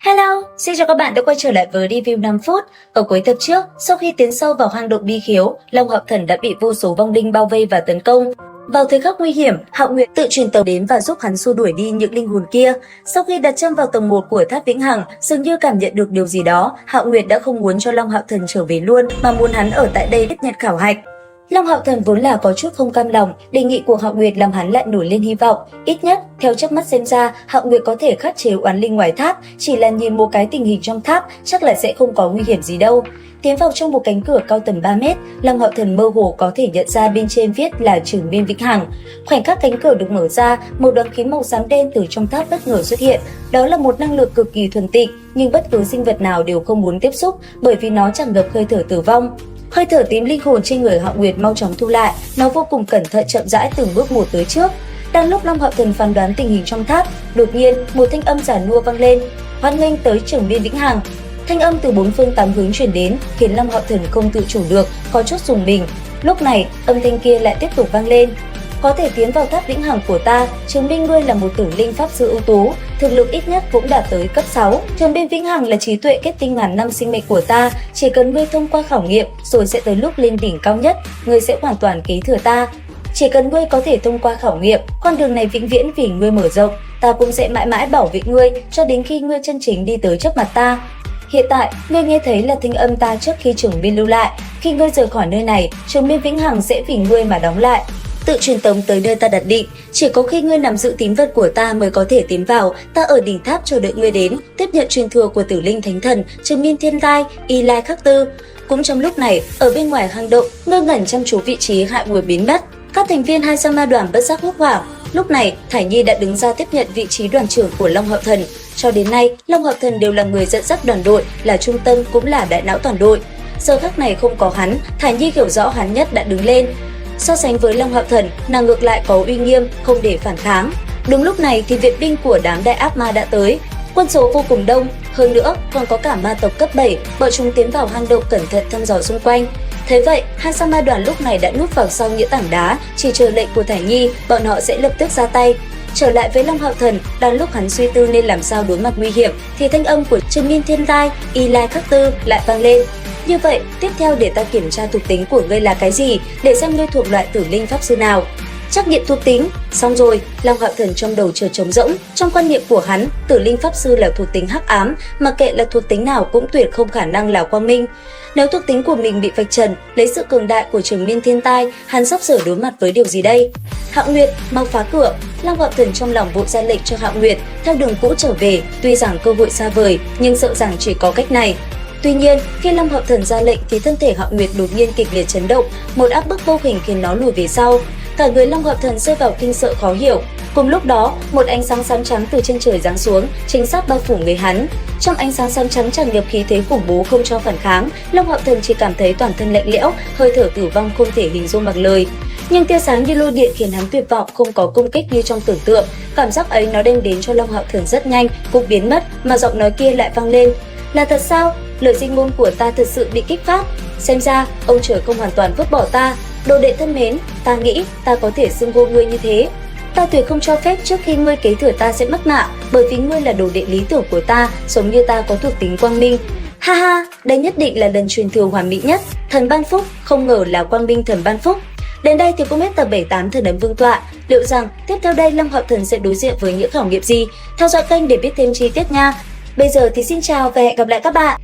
Hello, xin chào các bạn đã quay trở lại với review 5 phút. Ở cuối tập trước, sau khi tiến sâu vào hang động Bi Khiếu, Long Hạo Thần đã bị vô số vong linh bao vây và tấn công. Vào thời khắc nguy hiểm, Hạo Nguyệt tự truyền tống đến và giúp hắn xua đuổi đi những linh hồn kia. Sau khi đặt chân vào tầng 1 của tháp Vĩnh Hằng, dường như cảm nhận được điều gì đó, Hạo Nguyệt đã không muốn cho Long Hạo Thần trở về luôn mà muốn hắn ở tại đây tiếp nhận khảo hạch. Long Hạo Thần vốn là có chút không cam lòng, đề nghị của Hạo Nguyệt làm hắn lại nổi lên hy vọng. Ít nhất, theo chớp mắt xem ra, Hạo Nguyệt có thể khắc chế oán linh ngoài tháp, chỉ là nhìn một cái tình hình trong tháp, chắc là sẽ không có nguy hiểm gì đâu. Tiến vào trong một cánh cửa cao tầm 3 mét, Long Hạo Thần mơ hồ có thể nhận ra bên trên viết là Trường Biên Vĩnh Hằng. Khoảnh khắc cánh cửa được mở ra, một đoàn khí màu xám đen từ trong tháp bất ngờ xuất hiện. Đó là một năng lượng cực kỳ thuần tịnh, nhưng bất cứ sinh vật nào đều không muốn tiếp xúc, bởi vì nó tràn ngập hơi thở tử vong. Hơi thở tím linh hồn trên người Hạo Nguyệt mau chóng thu lại, nó vô cùng cẩn thận chậm rãi từng bước một tới trước. Đang lúc Long Hạo Thần phán đoán tình hình trong tháp, đột nhiên một thanh âm giản nua vang lên: "Hoan nghênh tới Trường Biên Vĩnh Hằng." Thanh âm từ bốn phương tám hướng truyền đến, khiến Long Hạo Thần không tự chủ được, có chút rùng mình. Lúc này, âm thanh kia lại tiếp tục vang lên: "Có thể tiến vào tháp Vĩnh Hằng của ta, chứng minh ngươi là một tử linh pháp sư ưu tú, thực lực ít nhất cũng đạt tới cấp 6. Trường Biên Vĩnh Hằng là trí tuệ kết tinh ngàn năm sinh mệnh của ta, chỉ cần ngươi thông qua khảo nghiệm, rồi sẽ tới lúc lên đỉnh cao nhất, ngươi sẽ hoàn toàn kế thừa ta. Chỉ cần ngươi có thể thông qua khảo nghiệm, con đường này vĩnh viễn vì ngươi mở rộng, ta cũng sẽ mãi mãi bảo vệ ngươi cho đến khi ngươi chân chính đi tới trước mặt ta. Hiện tại, ngươi nghe thấy là thanh âm ta trước khi Trường Biên lưu lại, khi ngươi rời khỏi nơi này, Trường Biên Vĩnh Hằng sẽ vì ngươi mà đóng lại. Tự truyền tống tới nơi ta đặt định, chỉ có khi ngươi nắm giữ tín vật của ta mới có thể tiến vào, ta ở đỉnh tháp chờ đợi ngươi đến, tiếp nhận truyền thừa của Tử Linh Thánh Thần, Trường Biên Thiên Lai, Y Lai Khắc Tư." Cũng trong lúc này, ở bên ngoài hang động, ngơ ngẩn chăm chú vị trí Hạo Nguyệt biến mất. Các thành viên hai sa ma đoàn bất giác hốt hoảng. Lúc này, Thải Nhi đã đứng ra tiếp nhận vị trí đoàn trưởng của Long Hạo Thần. Cho đến nay, Long Hạo Thần đều là người dẫn dắt đoàn đội, là trung tâm cũng là đại não toàn đội. Giờ khắc này không có hắn, Thải Nhi hiểu rõ hắn nhất đã đứng lên. So sánh với Long Hạo Thần, nàng ngược lại có uy nghiêm, không để phản kháng. Đúng lúc này thì viện binh của đám đại ác ma đã tới. Quân số vô cùng đông, hơn nữa còn có cả ma tộc cấp 7, bọn chúng tiến vào hang động cẩn thận thăm dò xung quanh. Thế vậy, hai sa ma đoàn lúc này đã núp vào sau những tảng đá, chỉ chờ lệnh của Thải Nhi, bọn họ sẽ lập tức ra tay. Trở lại với Long Hạo Thần, đang lúc hắn suy tư nên làm sao đối mặt nguy hiểm, thì thanh âm của Trường Biên Thiên Lai, Y Lai Khắc Tư lại vang lên: "Như vậy, tiếp theo để ta kiểm tra thuộc tính của ngươi là cái gì, để xem ngươi thuộc loại tử linh pháp sư nào." Trắc nghiệm thuộc tính, xong rồi, Long Hạo Thần trong đầu chợt trống rỗng, trong quan niệm của hắn, tử linh pháp sư là thuộc tính hắc ám, mà kệ là thuộc tính nào cũng tuyệt không khả năng là quang minh. Nếu thuộc tính của mình bị vạch trần, lấy sự cường đại của Trường Biên Thiên Tai, hắn sắp sửa đối mặt với điều gì đây? "Hạo Nguyệt, mau phá cửa!" Long Hạo Thần trong lòng vội ra lệnh cho Hạo Nguyệt theo đường cũ trở về, tuy rằng cơ hội xa vời, nhưng sợ rằng chỉ có cách này. Tuy nhiên, khi Long Hạo Thần ra lệnh thì thân thể Hạo Nguyệt đột nhiên kịch liệt chấn động, một áp bức vô hình khiến nó lùi về sau. Cả người Long Hạo Thần rơi vào kinh sợ khó hiểu. Cùng lúc đó, một ánh sáng xám trắng từ trên trời giáng xuống, chính xác bao phủ người hắn. Trong ánh sáng xám trắng tràn ngập khí thế khủng bố không cho phản kháng, Long Hạo Thần chỉ cảm thấy toàn thân lạnh lẽo, hơi thở tử vong không thể hình dung bằng lời. Nhưng tia sáng như lôi điện khiến hắn tuyệt vọng, không có công kích như trong tưởng tượng. Cảm giác ấy nó đem đến cho Long Hạo Thần rất nhanh, cũng biến mất, mà giọng nói kia lại vang lên: "Là thật sao? Lời danh ngôn của ta thật sự bị kích phát. Xem ra, ông trời không hoàn toàn vứt bỏ ta. Đồ đệ thân mến, ta nghĩ ta có thể xưng hô ngươi như thế. Ta tuyệt không cho phép trước khi ngươi kế thừa ta sẽ mất mạng, bởi vì ngươi là đồ đệ lý tưởng của ta, giống như ta có thuộc tính quang minh. Ha ha, đây nhất định là lần truyền thừa hoàn mỹ nhất. Thần ban phúc, không ngờ là quang minh thần ban phúc." Đến đây thì cũng hết tập 78 Thần Ấn Vương Tọa. Liệu rằng tiếp theo đây Long Hạo Thần sẽ đối diện với những khảo nghiệm gì? Theo dõi kênh để biết thêm chi tiết nha. Bây giờ thì xin chào và hẹn gặp lại các bạn.